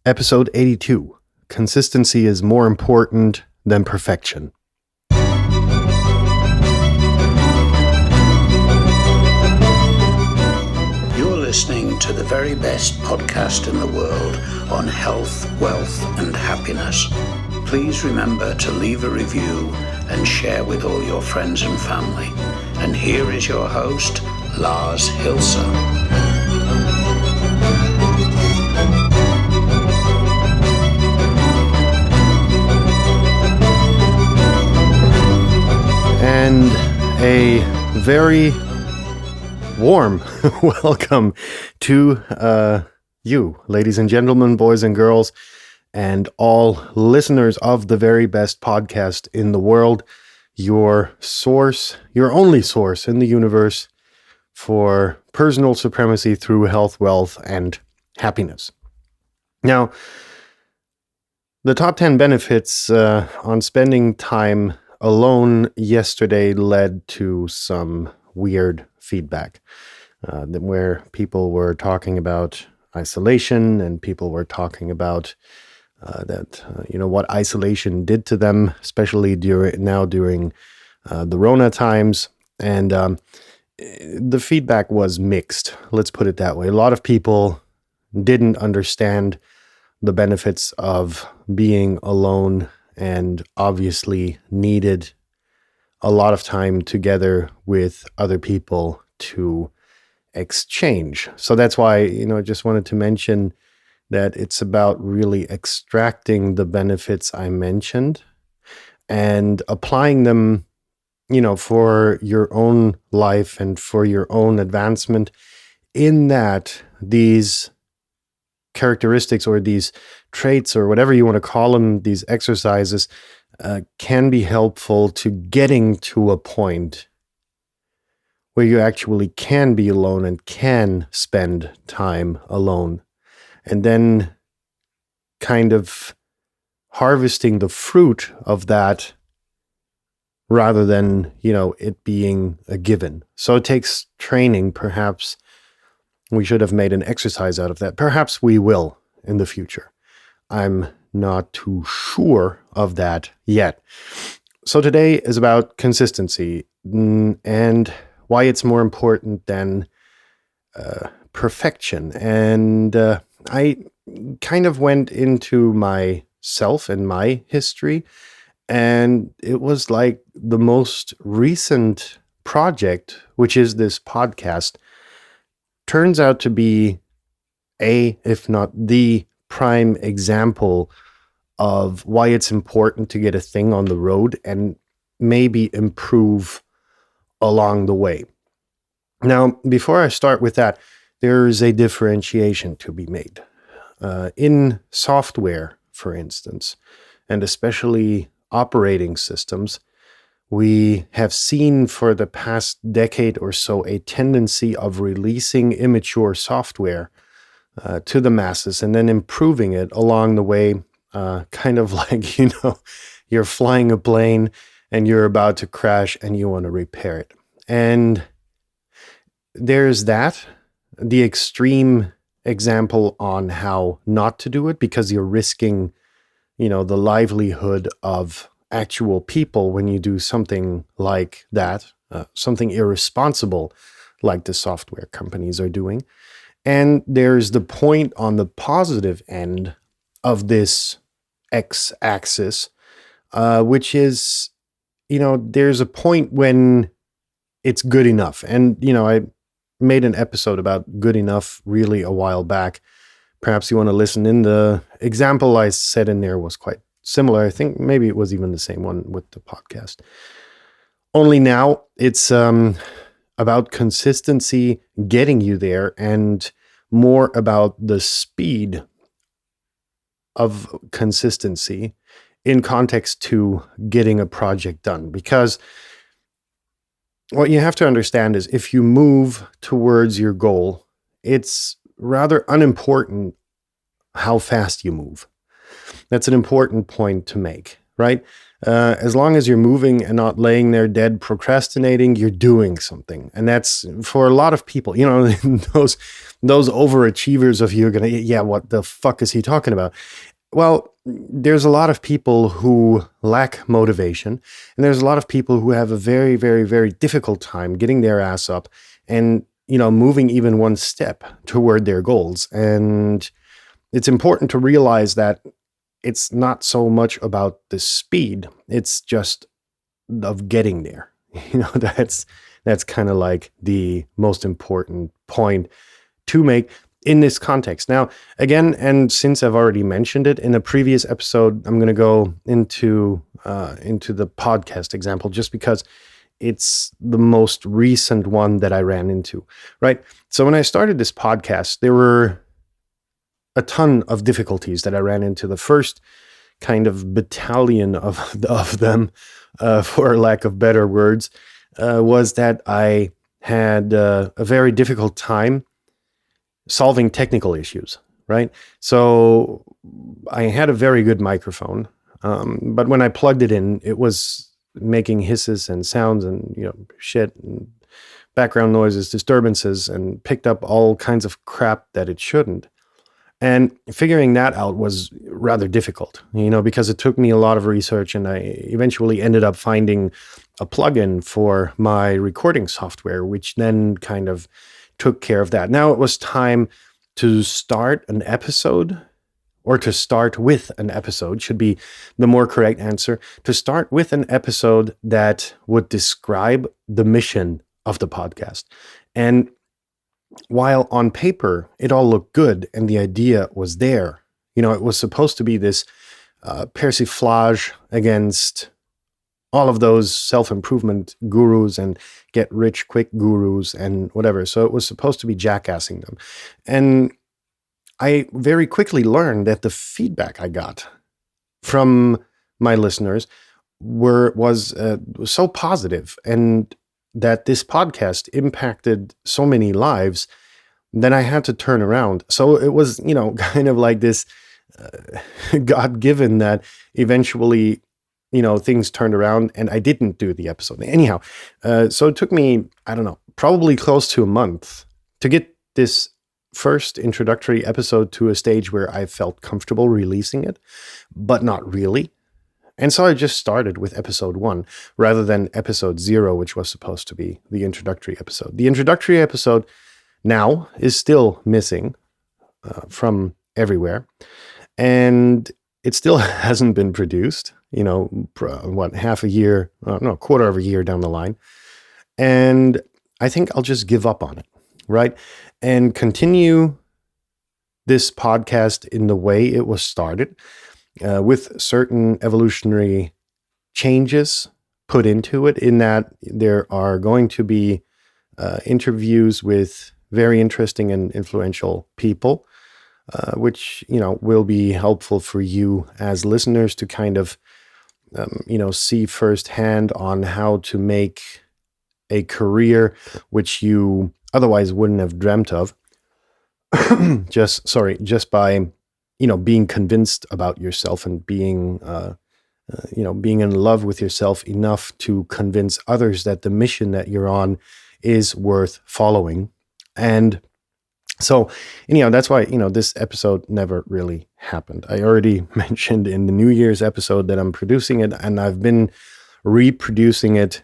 Episode 82. Consistency is more important than perfection. You're listening to the very best podcast in the world on health, wealth, and happiness. Please remember to leave a review and share with all your friends and family. And here is your host, Lars Hilser. And a very warm welcome to you, ladies and gentlemen, boys and girls, and all listeners of the very best podcast in the world, your source, your only source in the universe for personal supremacy through health, wealth, and happiness. Now, the top 10 benefits on spending time alone yesterday led to some weird feedback where people were talking about isolation and people were talking about what isolation did to them, especially during the Rona times. And the feedback was mixed. Let's put it that way. A lot of people didn't understand the benefits of being alone and obviously needed a lot of time together with other people to exchange. So that's why, I just wanted to mention that it's about really extracting the benefits I mentioned and applying them, for your own life and for your own advancement, in that these characteristics or these traits or whatever you want to call them, these exercises can be helpful to getting to a point where you actually can be alone and can spend time alone, and then kind of harvesting the fruit of that rather than, it being a given. So it takes training. Perhaps we should have made an exercise out of that. Perhaps we will in the future. I'm not too sure of that yet. So today is about consistency and why it's more important than perfection. And I kind of went into myself and my history, and it was like the most recent project, which is this podcast, turns out to be if not the prime example of why it's important to get a thing on the road and maybe improve along the way. Now, before I start with that, there's a differentiation to be made. In software, for instance, and especially operating systems, we have seen for the past decade or so a tendency of releasing immature software to the masses and then improving it along the way, kind of like, you're flying a plane and you're about to crash and you want to repair it. And there's the extreme example on how not to do it, because you're risking, the livelihood of actual people when you do something like that, something irresponsible like the software companies are doing. And there's the point on the positive end of this x-axis, which is, there's a point when it's good enough. And, I made an episode about good enough really a while back. Perhaps you want to listen in. The example I said in there was quite similar. I think maybe it was even the same one with the podcast. Only now it's about consistency getting you there, and more about the speed of consistency in context to getting a project done. Because what you have to understand is, if you move towards your goal, it's rather unimportant how fast you move. That's an important point to make. right? As long as you're moving and not laying there dead procrastinating, you're doing something. And that's for a lot of people, those overachievers of you are going to, yeah, what the fuck is he talking about? Well, there's a lot of people who lack motivation, and there's a lot of people who have a very, very, very difficult time getting their ass up and, moving even one step toward their goals. And it's important to realize that it's not so much about the speed, it's just of getting there. That's kind of like the most important point to make in this context. Now, again, and since I've already mentioned it in a previous episode, I'm going to go into the podcast example just because it's the most recent one that I ran into, right? So when I started this podcast, there were a ton of difficulties that I ran into. The first kind of battalion of them, for lack of better words, was that I had a very difficult time solving technical issues, right? So I had a very good microphone, but when I plugged it in, it was making hisses and sounds and shit and background noises, disturbances, and picked up all kinds of crap that it shouldn't. And figuring that out was rather difficult, because it took me a lot of research, and I eventually ended up finding a plugin for my recording software, which then kind of took care of that. Now it was time to start an episode, or to start with an episode should be the more correct answer, to start with an episode that would describe the mission of the podcast. And while on paper it all looked good and the idea was there, it was supposed to be this persiflage against all of those self-improvement gurus and get rich quick gurus and whatever. So it was supposed to be jackassing them. And I very quickly learned that the feedback I got from my listeners was so positive, and that this podcast impacted so many lives, then I had to turn around. So it was, kind of like this God-given that eventually, things turned around and I didn't do the episode. Anyhow, so it took me, I don't know, probably close to a month to get this first introductory episode to a stage where I felt comfortable releasing it, but not really. And so I just started with episode 1 rather than episode 0, which was supposed to be the introductory episode. The introductory episode now is still missing from everywhere. And it still hasn't been produced, half a year, quarter of a year down the line. And I think I'll just give up on it, right? And continue this podcast in the way it was started, with certain evolutionary changes put into it, in that there are going to be interviews with very interesting and influential people, which, will be helpful for you as listeners to kind of, see firsthand on how to make a career which you otherwise wouldn't have dreamt of, just by being convinced about yourself and being in love with yourself enough to convince others that the mission that you're on is worth following. And so, anyhow, that's why, this episode never really happened. I already mentioned in the New Year's episode that I'm producing it, and I've been reproducing it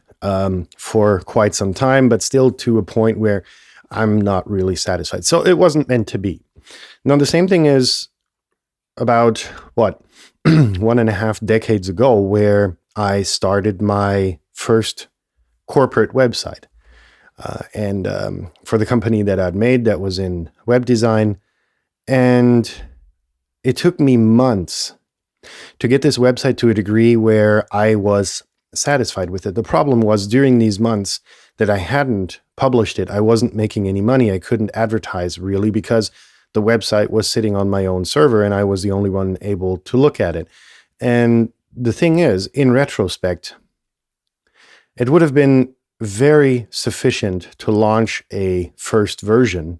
for quite some time, but still to a point where I'm not really satisfied. So it wasn't meant to be. Now, the same thing is about 1.5 decades ago, where I started my first corporate website. And for the company that I'd made, that was in web design. And it took me months to get this website to a degree where I was satisfied with it. The problem was, during these months that I hadn't published it, I wasn't making any money. I couldn't advertise really, because the website was sitting on my own server and I was the only one able to look at it. And the thing is, in retrospect, it would have been very sufficient to launch a first version,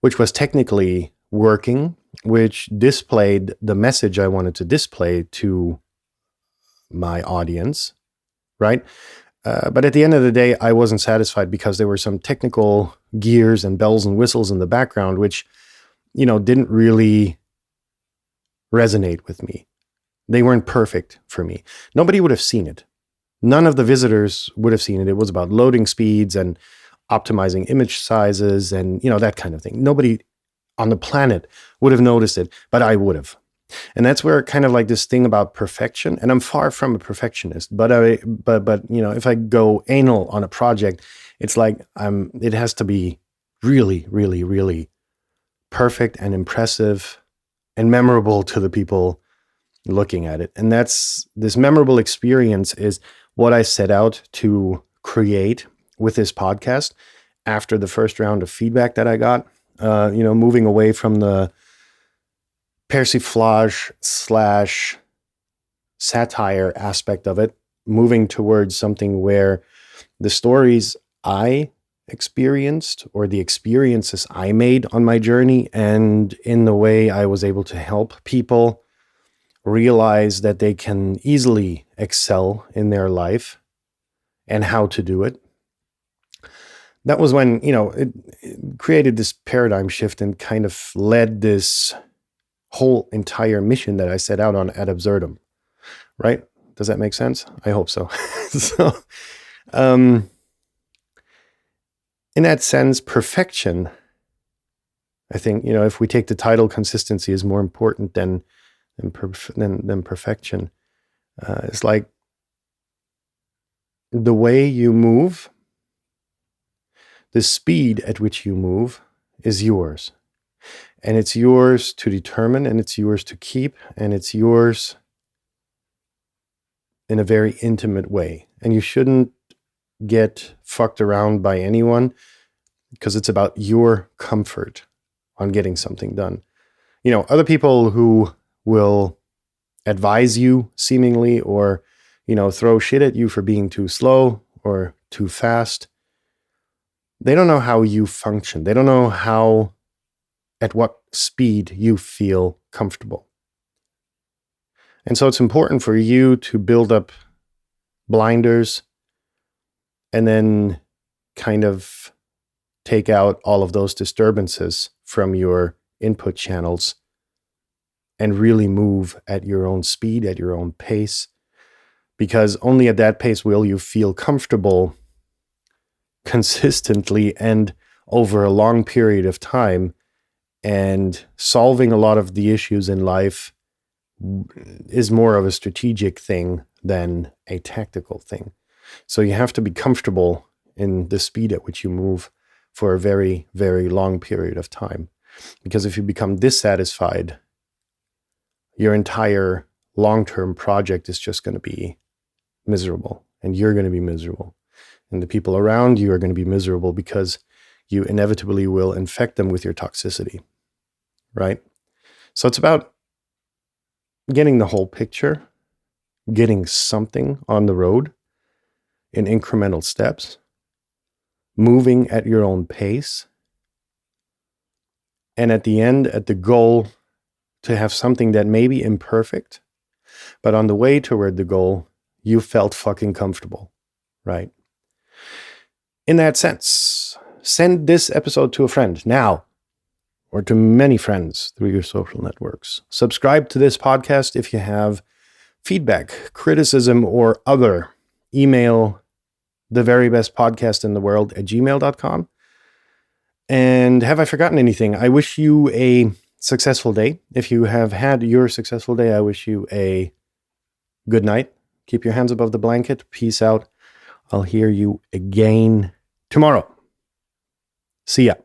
which was technically working, which displayed the message I wanted to display to my audience, right? But at the end of the day, I wasn't satisfied because there were some technical gears and bells and whistles in the background, which, didn't really resonate with me. They weren't perfect for me. Nobody would have seen it. None of the visitors would have seen it. It was about loading speeds and optimizing image sizes and, that kind of thing. Nobody on the planet would have noticed it, but I would have. And that's where kind of like this thing about perfection, and I'm far from a perfectionist, but if I go anal on a project, it's like it has to be really, really, really perfect and impressive and memorable to the people looking at it. And that's this memorable experience is what I set out to create with this podcast after the first round of feedback that I got, moving away from the persiflage / satire aspect of it, moving towards something where the stories I experienced or the experiences I made on my journey and in the way I was able to help people realize that they can easily excel in their life and how to do it. That was when, it created this paradigm shift and kind of led this whole entire mission that I set out on ad absurdum, right? Does that make sense? I hope so. So, in that sense, perfection, I think, if we take the title, consistency is more important than perfection. It's like the way you move, the speed at which you move is yours. And it's yours to determine, and it's yours to keep, and it's yours in a very intimate way. And you shouldn't get fucked around by anyone because it's about your comfort on getting something done. Other people who will advise you seemingly or, throw shit at you for being too slow or too fast, they don't know how you function. They don't know at what speed you feel comfortable. And so it's important for you to build up blinders and then kind of take out all of those disturbances from your input channels and really move at your own speed, at your own pace, because only at that pace will you feel comfortable consistently and over a long period of time. And solving a lot of the issues in life is more of a strategic thing than a tactical thing. So you have to be comfortable in the speed at which you move for a very, very long period of time. Because if you become dissatisfied, your entire long-term project is just going to be miserable, and you're going to be miserable. And the people around you are going to be miserable because you inevitably will infect them with your toxicity, right? So it's about getting the whole picture, getting something on the road in incremental steps, moving at your own pace, and at the end, at the goal, to have something that may be imperfect, but on the way toward the goal, you felt fucking comfortable, right? In that sense, send this episode to a friend now, or to many friends through your social networks. Subscribe to this podcast if you have feedback, criticism, or other. Email theverybestpodcastintheworld@gmail.com. And have I forgotten anything? I wish you a successful day. If you have had your successful day, I wish you a good night. Keep your hands above the blanket. Peace out. I'll hear you again tomorrow. See ya.